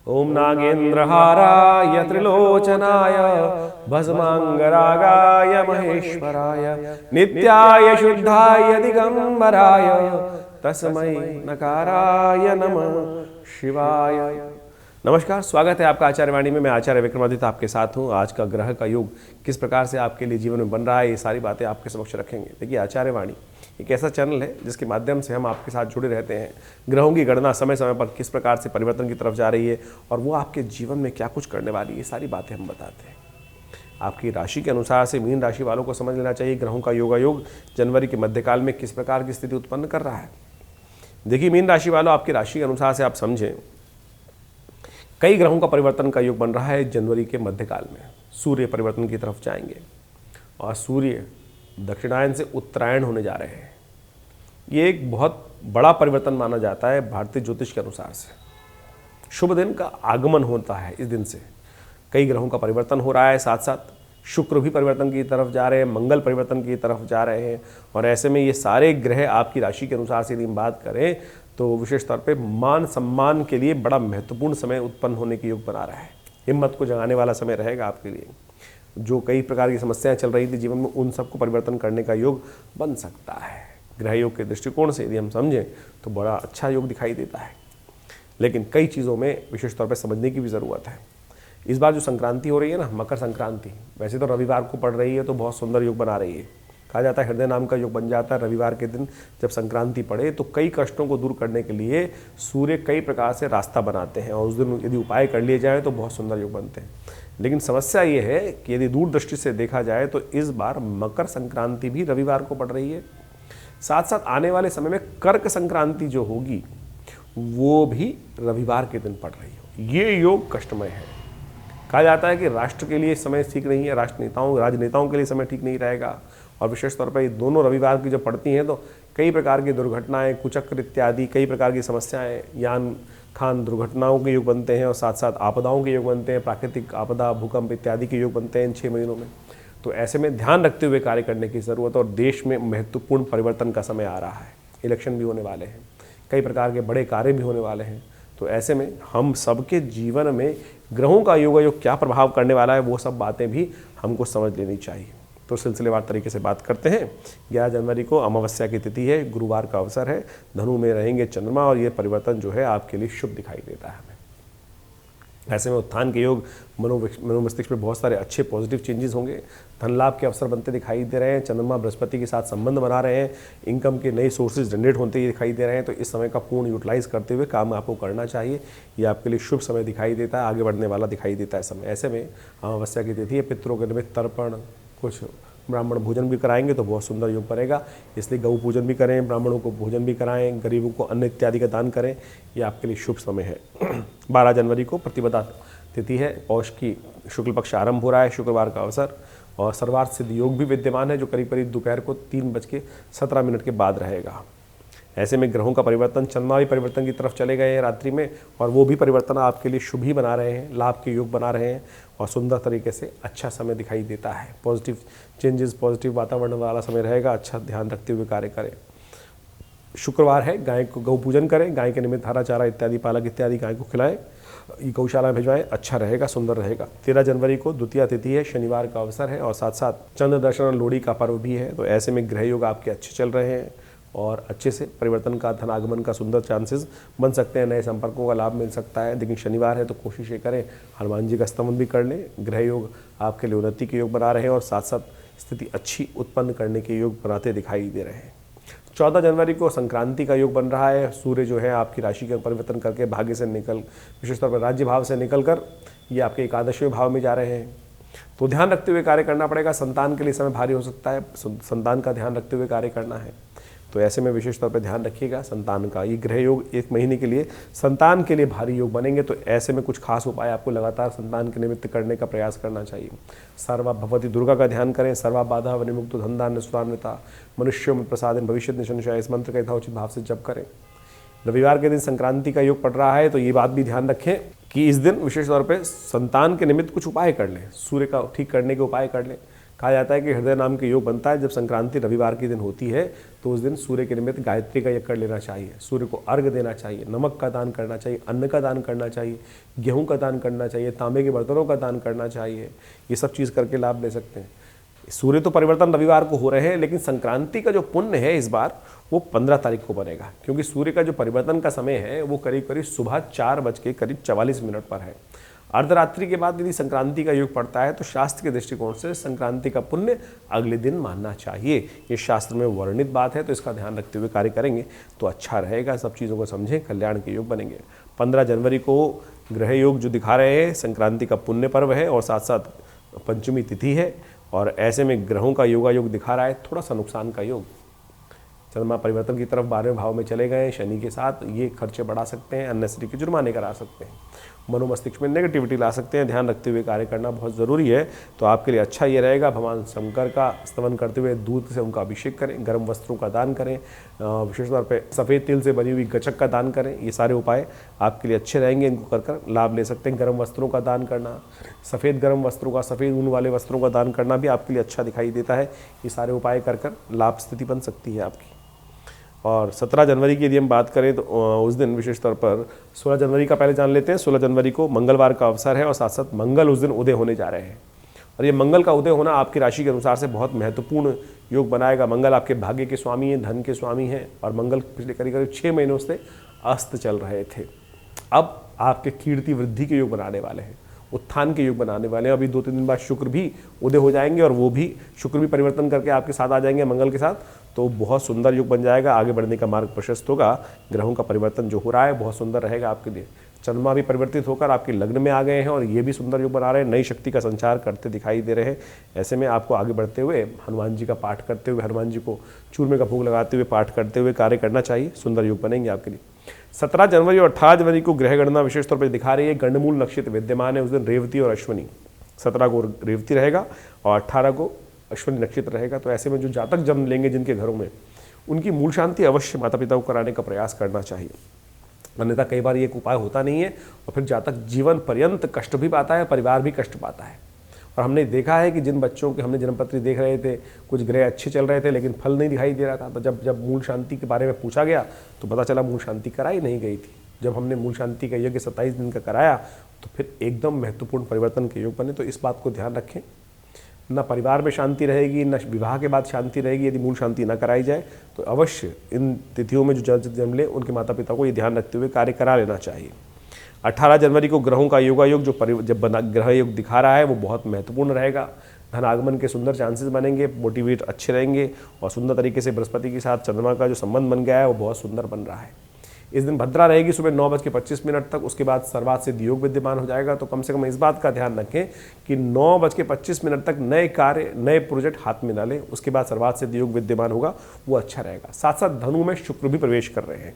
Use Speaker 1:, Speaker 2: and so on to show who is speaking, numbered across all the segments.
Speaker 1: ओम नागेंद्रहाराय त्रिलोचनाय भस्मांगरागाय महेश्वराय नित्याय शुद्धाय दिगंबराय तस्मै नकाराय नमः शिवाय। नमस्कार, स्वागत है आपका आचार्य वाणी में। मैं आचार्य विक्रमादित्य आपके साथ हूँ। आज का ग्रह का योग किस प्रकार से आपके लिए जीवन में बन रहा है, ये सारी बातें आपके समक्ष रखेंगे। देखिए, आचार्य वाणी एक ऐसा चैनल है जिसके माध्यम से हम आपके साथ जुड़े रहते हैं। ग्रहों की गणना समय समय पर किस प्रकार से परिवर्तन की तरफ जा रही है और वो आपके जीवन में क्या कुछ करने वाली है, ये सारी बातें हम बताते हैं। आपकी राशि के अनुसार से मीन राशि वालों को समझ लेना चाहिए ग्रहों का योगायोग जनवरी के मध्यकाल में किस प्रकार की स्थिति उत्पन्न कर रहा है। देखिए, मीन राशि वालों, आपकी राशि के अनुसार से आप समझें, कई ग्रहों का परिवर्तन का योग बन रहा है जनवरी के मध्यकाल में। सूर्य परिवर्तन की तरफ जाएंगे और सूर्य दक्षिणायन से उत्तरायण होने जा रहे हैं। ये एक बहुत बड़ा परिवर्तन माना जाता है भारतीय ज्योतिष के अनुसार से। शुभ दिन का आगमन होता है इस दिन से। कई ग्रहों का परिवर्तन हो रहा है, साथ साथ शुक्र भी परिवर्तन की तरफ जा रहे हैं, मंगल परिवर्तन की तरफ जा रहे हैं। और ऐसे में ये सारे ग्रह आपकी राशि के अनुसार से यदि हम बात करें तो विशेष तौर पे मान सम्मान के लिए बड़ा महत्वपूर्ण समय उत्पन्न होने के योग बना रहा है। हिम्मत को जगाने वाला समय रहेगा आपके लिए। जो कई प्रकार की समस्याएं चल रही थी जीवन में, उन सबको परिवर्तन करने का योग बन सकता है। ग्रह योग के दृष्टिकोण से यदि हम समझें तो बड़ा अच्छा योग दिखाई देता है, लेकिन कई चीज़ों में विशेष तौर पर समझने की भी ज़रूरत है। इस बार जो संक्रांति हो रही है ना, मकर संक्रांति, वैसे तो रविवार को पड़ रही है तो बहुत सुंदर योग बना रही है। कहा जाता है हृदय नाम का योग बन जाता है रविवार के दिन जब संक्रांति पड़े। तो कई कष्टों को दूर करने के लिए सूर्य कई प्रकार से रास्ता बनाते हैं और उस दिन यदि उपाय कर लिए जाए तो बहुत सुंदर योग बनते हैं। लेकिन समस्या ये है कि यदि दूरदृष्टि से देखा जाए तो इस बार मकर संक्रांति भी रविवार को पड़ रही है। साथ साथ आने वाले समय में कर्क संक्रांति जो होगी वो भी रविवार के दिन पड़ रही हो। ये योग कष्टमय है। कहा जाता है कि राष्ट्र के लिए समय ठीक नहीं है, राजनेताओं के लिए समय ठीक नहीं रहेगा। और विशेष तौर पर ये दोनों रविवार की जब पड़ती हैं तो कई प्रकार की दुर्घटनाएं, कुचक्र इत्यादि कई प्रकार की समस्याएं, यान खान दुर्घटनाओं के योग बनते हैं और साथ साथ आपदाओं के योग बनते हैं। प्राकृतिक आपदा, भूकंप इत्यादि के योग बनते हैं इन 6 महीनों में। तो ऐसे में ध्यान रखते हुए कार्य करने की ज़रूरत है। और देश में महत्वपूर्ण परिवर्तन का समय आ रहा है। इलेक्शन भी होने वाले हैं, कई प्रकार के बड़े कार्य भी होने वाले हैं। तो ऐसे में हम सबके जीवन में ग्रहों का योगायोग क्या प्रभाव करने वाला है, वो सब बातें भी हमको समझ लेनी चाहिए। तो सिलसिलेवार तरीके से बात करते हैं। 11 जनवरी को अमावस्या की तिथि है, गुरुवार का अवसर है, धनु में रहेंगे चंद्रमा और ये परिवर्तन जो है आपके लिए शुभ दिखाई देता है हमें। ऐसे में उत्थान के योग, मनोमस्तिष्क में बहुत सारे अच्छे पॉजिटिव चेंजेस होंगे। धन लाभ के अवसर बनते दिखाई दे रहे हैं। चंद्रमा बृहस्पति के साथ संबंध बना रहे हैं। इनकम के नए सोर्सेज जनरेट होते दिखाई दे रहे हैं। तो इस समय का पूर्ण यूटिलाइज करते हुए काम आपको करना चाहिए। ये आपके लिए शुभ समय दिखाई देता है, आगे बढ़ने वाला दिखाई देता है समय। ऐसे में अमावस्या की तिथि है, पितरों के निमित्त तर्पण, कुछ ब्राह्मण भोजन भी कराएंगे तो बहुत सुंदर योग पड़ेगा। इसलिए गौ पूजन भी करें, ब्राह्मणों को भोजन भी कराएं, गरीबों को अन्न इत्यादि का दान करें। ये आपके लिए शुभ समय है। 12 जनवरी को प्रतिपदा तिथि है, पौष की शुक्ल पक्ष आरंभ हो रहा है, शुक्रवार का अवसर। और सर्वार्थ सिद्ध योग भी विद्यमान है जो करीब करीब दोपहर को 3:17 के बाद रहेगा। ऐसे में ग्रहों का परिवर्तन, चंद्रमा भी परिवर्तन की तरफ चले गए हैं रात्रि में और वो भी परिवर्तन आपके लिए शुभ ही बना रहे हैं, लाभ के योग बना रहे हैं और सुंदर तरीके से अच्छा समय दिखाई देता है। पॉजिटिव चेंजेस, पॉजिटिव वातावरण वाला समय रहेगा। अच्छा ध्यान रखते हुए कार्य करें। शुक्रवार है, गाय को गौ पूजन करें, गाय के निमित्त हरा चारा इत्यादि, पालक इत्यादि गाय को खिलाएं, गौशाला भिजवाएं, अच्छा रहेगा, सुंदर रहेगा। 13 जनवरी को द्वितीया तिथि है, शनिवार का अवसर है और साथ साथ चंद्र दर्शन लोहड़ी का पर्व भी है। तो ऐसे में ग्रह योग आपके अच्छे चल रहे हैं और अच्छे से परिवर्तन का, धन आगमन का सुंदर चांसेस बन सकते हैं। नए संपर्कों का लाभ मिल सकता है। लेकिन शनिवार है तो कोशिश ये करें हनुमान जी का स्तवन भी कर लें। ग्रह योग आपके लिए उन्नति के योग बना रहे हैं और साथ साथ स्थिति अच्छी उत्पन्न करने के योग बनाते दिखाई दे रहे हैं। 14 जनवरी को संक्रांति का योग बन रहा है। सूर्य जो है आपकी राशि का परिवर्तन करके भाग्य से विशेष तौर पर राज्य भाव से निकलकर ये आपके एकादशवें भाव में जा रहे हैं। तो ध्यान रखते हुए कार्य करना पड़ेगा। संतान के लिए समय भारी हो सकता है, संतान का ध्यान रखते हुए कार्य करना है। तो ऐसे में विशेष तौर पर ध्यान रखिएगा संतान का। ये ग्रह योग 1 महीने के लिए संतान के लिए भारी योग बनेंगे। तो ऐसे में कुछ खास उपाय आपको लगातार संतान के निमित्त करने का प्रयास करना चाहिए। सर्वा भगवती दुर्गा का ध्यान करें। सर्वा बाधा विनिमुक्त धनधान्य सुधान्विता मनुष्यों में प्रसाद भविष्य निशंशय, इस मंत्र का यथोचित भाव से जप करें। रविवार के दिन संक्रांति का योग पड़ रहा है तो ये बात भी ध्यान रखें कि इस दिन विशेष तौर पर संतान के निमित्त कुछ उपाय कर लें। सूर्य का ठीक करने के उपाय कर लें। कहा जाता है कि हृदय नाम के योग बनता है जब संक्रांति रविवार के दिन होती है, तो उस दिन सूर्य के निमित्त गायत्री का यज्ञ कर लेना चाहिए, सूर्य को अर्घ देना चाहिए, नमक का दान करना चाहिए, अन्न का दान करना चाहिए, गेहूं का दान करना चाहिए, तांबे के बर्तनों का दान करना चाहिए। ये सब चीज़ करके लाभ ले सकते हैं। सूर्य तो परिवर्तन रविवार को हो रहे हैं, लेकिन संक्रांति का जो पुण्य है इस बार वो 15 तारीख को बनेगा, क्योंकि सूर्य का जो परिवर्तन का समय है वो करीब करीब सुबह 4:44 पर है। अर्धरात्रि के बाद यदि संक्रांति का योग पड़ता है तो शास्त्र के दृष्टिकोण से संक्रांति का पुण्य अगले दिन मानना चाहिए। ये शास्त्र में वर्णित बात है, तो इसका ध्यान रखते हुए कार्य करेंगे तो अच्छा रहेगा। सब चीज़ों को समझें, कल्याण के योग बनेंगे। 15 जनवरी को ग्रह योग जो दिखा रहे हैं, संक्रांति का पुण्य पर्व है और साथ साथ पंचमी तिथि है, और ऐसे में ग्रहों का योगा योग दिखा रहा है थोड़ा सा नुकसान का योग। चंद्रमा परिवर्तन की तरफ 12वें भाव में चले गए शनि के साथ, ये खर्चे बढ़ा सकते हैं, अननेसेसरी के जुर्माने करा सकते हैं, मनोमस्तिष्क में नेगेटिविटी ला सकते हैं। ध्यान रखते हुए कार्य करना बहुत ज़रूरी है। तो आपके लिए अच्छा ये रहेगा, भगवान शंकर का स्तवन करते हुए दूध से उनका अभिषेक करें, गर्म वस्त्रों का दान करें, विशेष तौर पर सफ़ेद तिल से बनी हुई गचक का दान करें। ये सारे उपाय आपके लिए अच्छे रहेंगे, इनको कर लाभ ले सकते हैं। गर्म वस्त्रों का दान करना, सफ़ेद गर्म वस्त्रों का, सफ़ेद ऊन वाले वस्त्रों का दान करना भी आपके लिए अच्छा दिखाई देता है। ये सारे उपाय कर लाभ स्थिति बन सकती है आपकी। और 17 जनवरी की यदि हम बात करें तो उस दिन विशेष तौर पर 16 जनवरी का पहले जान लेते हैं। 16 जनवरी को मंगलवार का अवसर है और साथ साथ मंगल उस दिन उदय होने जा रहे हैं, और ये मंगल का उदय होना आपकी राशि के अनुसार से बहुत महत्वपूर्ण योग बनाएगा। मंगल आपके भाग्य के स्वामी हैं, धन के स्वामी हैं, और मंगल पिछले करीब 6 महीनों से अस्त चल रहे थे। अब आपके कीर्ति वृद्धि के योग बनाने वाले हैं, उत्थान के योग बनाने वाले हैं। अभी 2-3 दिन बाद शुक्र भी उदय हो जाएंगे, और वो भी शुक्र भी परिवर्तन करके आपके साथ आ जाएंगे मंगल के साथ, तो बहुत सुंदर योग बन जाएगा। आगे बढ़ने का मार्ग प्रशस्त होगा। ग्रहों का परिवर्तन जो हो रहा है बहुत सुंदर रहेगा आपके लिए। चंद्रमा भी परिवर्तित होकर आपके लग्न में आ गए हैं, और ये भी सुंदर योग बना रहे हैं, नई शक्ति का संचार करते दिखाई दे रहे हैं। ऐसे में आपको आगे बढ़ते हुए हनुमान जी का पाठ करते हुए, हनुमान जी को चूरमे का भोग लगाते हुए, पाठ करते हुए कार्य करना चाहिए। सुंदर योग बनेंगे आपके लिए। 17 जनवरी और 18 जनवरी को ग्रह गणना विशेष तौर पर दिखा रही है। गंडमूल नक्षत्र विद्यमान है उस दिन, रेवती और अश्विनी। 17 को रेवती रहेगा और 18 को अश्विनी नक्षत्र रहेगा। तो ऐसे में जो जातक जन्म लेंगे जिनके घरों में, उनकी मूल शांति अवश्य माता पिता को कराने का प्रयास करना चाहिए, अन्यथा कई बार ये एक उपाय होता नहीं है और फिर जातक जीवन पर्यंत कष्ट भी पाता है, परिवार भी कष्ट पाता है। और हमने देखा है कि जिन बच्चों के हमने जन्मपत्री देख रहे थे, कुछ ग्रह अच्छे चल रहे थे लेकिन फल नहीं दिखाई दे रहा था, तो जब मूल शांति के बारे में पूछा गया तो पता चला मूल शांति कराई नहीं गई थी। जब हमने मूल शांति का यज्ञ 27 दिन का कराया तो फिर एकदम महत्वपूर्ण परिवर्तन के योग बने। तो इस बात को ध्यान रखें, न परिवार में शांति रहेगी, न विवाह के बाद शांति रहेगी यदि मूल शांति न कराई जाए। तो अवश्य इन तिथियों में जो जन्म ले उनके माता पिता को ये ध्यान रखते हुए कार्य करा लेना चाहिए। 18 जनवरी को ग्रहों का योगा योग जब ग्रह योग दिखा रहा है वो बहुत महत्वपूर्ण रहेगा। धन आगमन के सुंदर चांसेस बनेंगे, मोटिवेट अच्छे रहेंगे, और सुंदर तरीके से बृहस्पति के साथ चंद्रमा का जो संबंध बन गया है वो बहुत सुंदर बन रहा है। इस दिन भद्रा रहेगी सुबह 9:25 तक, उसके बाद सर्वात सिद्ध योग विद्यमान हो जाएगा। तो कम से कम इस बात का ध्यान रखें कि 9:25 तक नए कार्य, नए प्रोजेक्ट हाथ में ना लें, उसके बाद सर्वात सिद्ध योग विद्यमान होगा, वो अच्छा रहेगा। साथ साथ धनु में शुक्र भी प्रवेश कर रहे हैं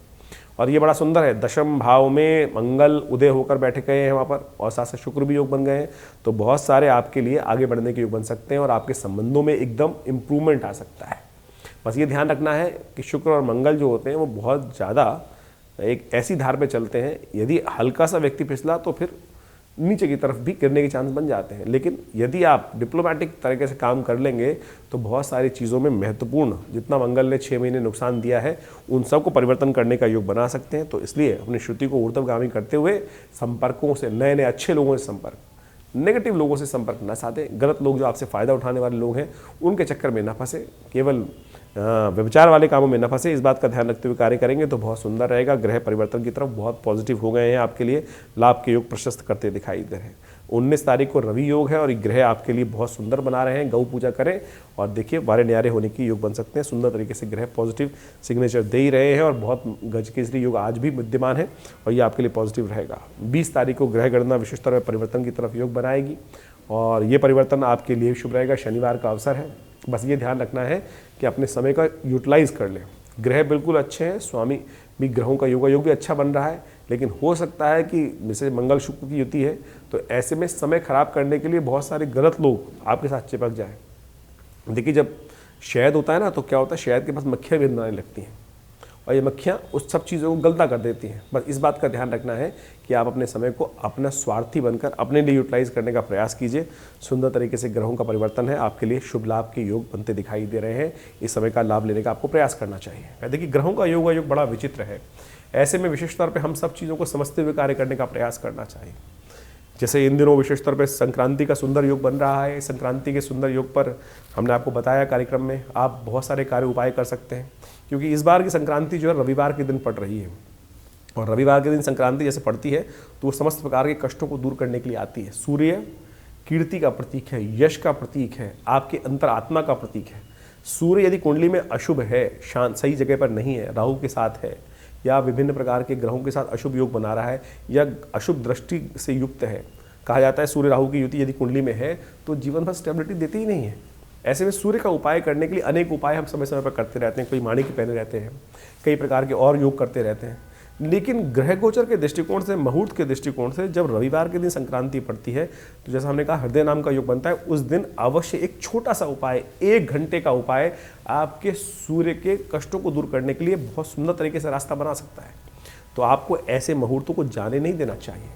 Speaker 1: और ये बड़ा सुंदर है। दशम भाव में मंगल उदय होकर बैठे गए हैं वहाँ पर, और साथ साथ शुक्र भी योग बन गए हैं। तो बहुत सारे आपके लिए आगे बढ़ने के योग बन सकते हैं और आपके संबंधों में एकदम इम्प्रूवमेंट आ सकता है। बस ये ध्यान रखना है कि शुक्र और मंगल जो होते हैं वो बहुत ज़्यादा एक ऐसी धार पे चलते हैं, यदि हल्का सा व्यक्ति फिसला तो फिर नीचे की तरफ भी गिरने के चांस बन जाते हैं। लेकिन यदि आप डिप्लोमेटिक तरीके से काम कर लेंगे तो बहुत सारी चीज़ों में महत्वपूर्ण, जितना मंगल ने 6 महीने नुकसान दिया है उन सब को परिवर्तन करने का योग बना सकते हैं। तो इसलिए अपनी श्रुति को ऊर्ध्वगामी करते हुए संपर्कों से, नए नए अच्छे लोगों से संपर्क, नेगेटिव लोगों से संपर्क न साधें। गलत लोग जो आपसे फ़ायदा उठाने वाले लोग हैं उनके चक्कर में न फंसे, केवल व्यभिचार वाले कामों में न फंसे, इस बात का ध्यान रखते हुए कार्य करेंगे तो बहुत सुंदर रहेगा। ग्रह परिवर्तन की तरफ बहुत पॉजिटिव हो गए हैं, आपके लिए लाभ के योग प्रशस्त करते दिखाई दे रहे हैं। 19 तारीख को रवि योग है और ये ग्रह आपके लिए बहुत सुंदर बना रहे हैं। गौ पूजा करें और देखिए वारे न्यारे होने की योग बन सकते हैं। सुंदर तरीके से ग्रह पॉजिटिव सिग्नेचर दे ही रहे हैं और बहुत गज केसरी योग आज भी विद्यमान है और ये आपके लिए पॉजिटिव रहेगा। 20 तारीख को ग्रह गणना विशेष तरह परिवर्तन की तरफ योग बनाएगी और ये परिवर्तन आपके लिए शुभ रहेगा। शनिवार का अवसर है, बस ये ध्यान रखना है कि अपने समय का यूटिलाइज कर लें। ग्रह बिल्कुल अच्छे हैं, स्वामी भी ग्रहों का योगा योग भी अच्छा बन रहा है, लेकिन हो सकता है कि जैसे मंगल शुक्र की युति है तो ऐसे में समय खराब करने के लिए बहुत सारे गलत लोग आपके साथ चिपक जाएं। देखिए जब शहद होता है ना तो क्या होता है, शहद के पास मक्खियाँ भी बनाने लगती हैं और ये मक्खियाँ उस सब चीज़ों को गलता कर देती हैं। बस इस बात का ध्यान रखना है कि आप अपने समय को अपना स्वार्थी बनकर अपने लिए यूटिलाइज करने का प्रयास कीजिए। सुंदर तरीके से ग्रहों का परिवर्तन है, आपके लिए शुभ लाभ के योग बनते दिखाई दे रहे हैं। इस समय का लाभ लेने का आपको प्रयास करना चाहिए। देखिए, ग्रहों का योग बड़ा विचित्र है। ऐसे में विशेष तौर पर हम सब चीज़ों को समझते हुए कार्य करने का प्रयास करना चाहिए। जैसे इन दिनों विशेष तौर पर संक्रांति का सुंदर योग बन रहा है। संक्रांति के सुंदर योग पर हमने आपको बताया कार्यक्रम में, आप बहुत सारे कार्य उपाय कर सकते हैं, क्योंकि इस बार की संक्रांति जो है रविवार के दिन पड़ रही है। और रविवार के दिन संक्रांति जैसे पड़ती है तो वो समस्त प्रकार के कष्टों को दूर करने के लिए आती है। सूर्य कीर्ति का प्रतीक है, यश का प्रतीक है, आपके अंतरात्मा का प्रतीक है। सूर्य यदि कुंडली में अशुभ है, शांत सही जगह पर नहीं है, राहु के साथ है या विभिन्न प्रकार के ग्रहों के साथ अशुभ योग बना रहा है या अशुभ दृष्टि से युक्त है, कहा जाता है सूर्य राहु की युति यदि कुंडली में है तो जीवन भर स्टेबिलिटी देती ही नहीं है। ऐसे में सूर्य का उपाय करने के लिए अनेक उपाय हम समय समय पर करते रहते हैं। कोई माणिक पहने रहते हैं, कई प्रकार के और योग करते रहते हैं, लेकिन ग्रह गोचर के दृष्टिकोण से, मुहूर्त के दृष्टिकोण से जब रविवार के दिन संक्रांति पड़ती है तो जैसा हमने कहा हृदय नाम का योग बनता है। उस दिन अवश्य एक छोटा सा उपाय, 1 घंटे का उपाय आपके सूर्य के कष्टों को दूर करने के लिए बहुत सुंदर तरीके से रास्ता बना सकता है। तो आपको ऐसे मुहूर्तों को जाने नहीं देना चाहिए।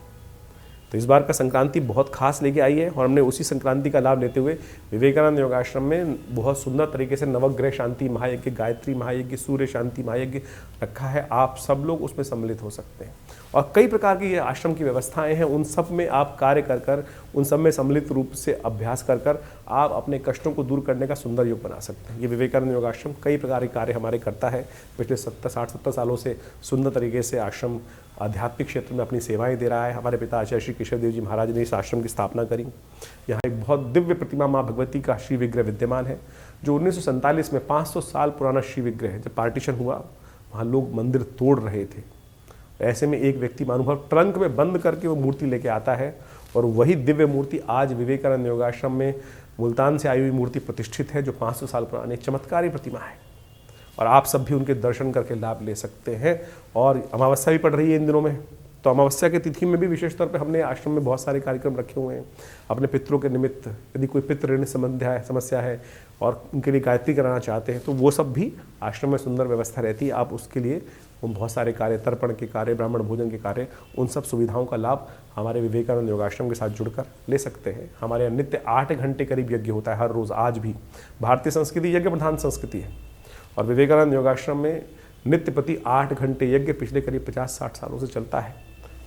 Speaker 1: तो इस बार का संक्रांति बहुत खास लेके आई है और हमने उसी संक्रांति का लाभ लेते हुए विवेकानंद योगाश्रम में बहुत सुंदर तरीके से नवग्रह शांति महायज्ञ, गायत्री महायज्ञ, सूर्य शांति महायज्ञ रखा है। आप सब लोग उसमें सम्मिलित हो सकते हैं और कई प्रकार की आश्रम की व्यवस्थाएं हैं, उन सब में आप कार्य कर कर, उन सब में सम्मिलित रूप से अभ्यास कर कर आप अपने कष्टों को दूर करने का सुंदर योग बना सकते हैं। ये विवेकानंद योगाश्रम कई प्रकार के कार्य हमारे करता है। पिछले 60-70 सालों से सुंदर तरीके से आश्रम आध्यात्मिक क्षेत्र में अपनी सेवाएं दे रहा है। हमारे पिता आचार्य श्री केशव देव जी महाराज ने इस आश्रम की स्थापना करी। यहाँ एक बहुत दिव्य प्रतिमा माँ भगवती का श्री विग्रह विद्यमान है, जो 1947 में 500 साल पुराना श्री विग्रह है। जब पार्टीशन हुआ वहाँ लोग मंदिर तोड़ रहे थे, ऐसे में एक व्यक्ति महानुभव ट्रंक में बंद करके वो मूर्ति लेके आता है और वही दिव्य मूर्ति आज विवेकानंद योगाश्रम में मुल्तान से आई हुई मूर्ति प्रतिष्ठित है, जो 500 साल पुरानी चमत्कारी प्रतिमा है और आप सब भी उनके दर्शन करके लाभ ले सकते हैं। और अमावस्या भी पड़ रही है इन दिनों में, तो अमावस्या की तिथि में भी विशेष तौर पे हमने आश्रम में बहुत सारे कार्यक्रम रखे हुए हैं अपने पितरों के निमित्त। यदि कोई पितृ ऋण समस्या है और उनके लिए गायत्री कराना चाहते हैं तो वो सब भी आश्रम में सुंदर व्यवस्था रहती है। आप उसके लिए बहुत सारे कार्य, तर्पण के कार्य, ब्राह्मण भोजन के कार्य, उन सब सुविधाओं का लाभ हमारे विवेकानंद योगाश्रम के साथ जुड़कर ले सकते हैं। हमारे यहाँ नित्य 8 घंटे करीब यज्ञ होता है हर रोज़। आज भी भारतीय संस्कृति यज्ञ प्रधान संस्कृति है और विवेकानंद योगाश्रम में नित्य प्रति 8 घंटे यज्ञ पिछले करीब 50-60 सालों से चलता है।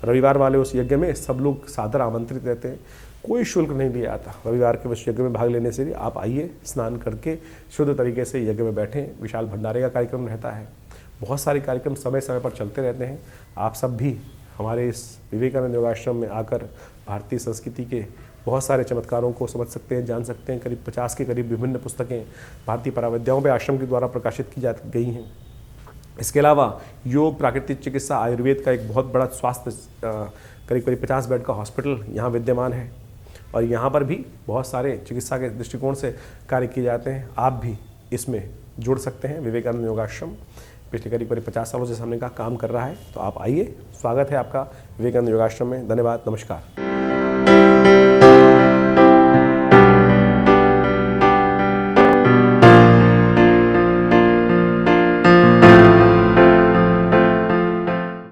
Speaker 1: रविवार वाले उस यज्ञ में सब लोग सादर आमंत्रित रहते हैं, कोई शुल्क नहीं लिया जाता। रविवार के उस यज्ञ में भाग लेने से भी आप आइए, स्नान करके शुद्ध तरीके से यज्ञ में बैठें। विशाल भंडारे का कार्यक्रम रहता है, बहुत सारे कार्यक्रम समय समय पर चलते रहते हैं। आप सब भी हमारे इस विवेकानंद योगाश्रम में आकर भारतीय संस्कृति के बहुत सारे चमत्कारों को समझ सकते हैं, जान सकते हैं। करीब 50 के करीब विभिन्न पुस्तकें भारतीय पराविद्याओं पे आश्रम के द्वारा प्रकाशित की जा गई हैं। इसके अलावा योग, प्राकृतिक चिकित्सा, आयुर्वेद का एक बहुत बड़ा स्वास्थ्य करीब 50 बेड का हॉस्पिटल यहाँ विद्यमान है और यहाँ पर भी बहुत सारे चिकित्सा के दृष्टिकोण से कार्य किए जाते हैं। आप भी इसमें जुड़ सकते हैं। विवेकानंद योगाश्रम पिछले करीब 50 सालों से हमने का काम कर रहा है, तो आप आइए, स्वागत है आपका विवेकानंद योगाश्रम में। धन्यवाद, नमस्कार।